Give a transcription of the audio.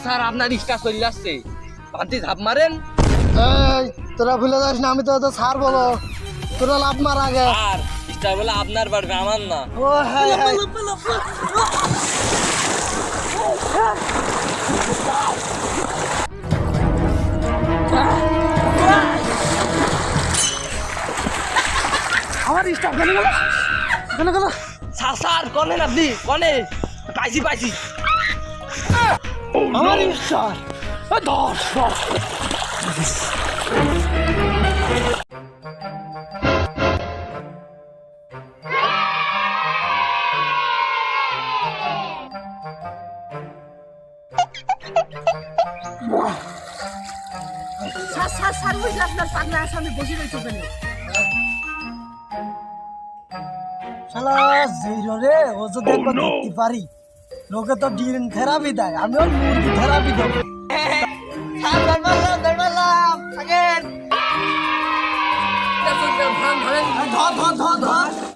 Sir আপনার ইচ্ছা চলে আসছে পান্তি ঝাঁপ মারেন। এই তোরা ভুলে যাস না, আমি তো স্যার বলো, তোরা লাভ মার আগে। আর ইচ্ছা বলে আপনার পারবে আমার না। ও হ্যাঁ হ্যাঁ আমার স্টাফ গেল গেল গেল গেল। স্যার স্যার কনেন আপনি কনে পাইছি পাইছি। আমার স্টার ধর ধর। স্যার স্যার স্যার ওই যে আপনার পাগলা আসামে বসে রয়েছে ওখানে। শালা জিরো রে, ও যদি একবার দেখতে পারি লোকে তো ডিএন থেরাপি দেয়, আমিও মুরগি থেরাপি দেবো। স্যার ধরমালাম ধরমালাম আগেন। ধর ধর ধর ধর।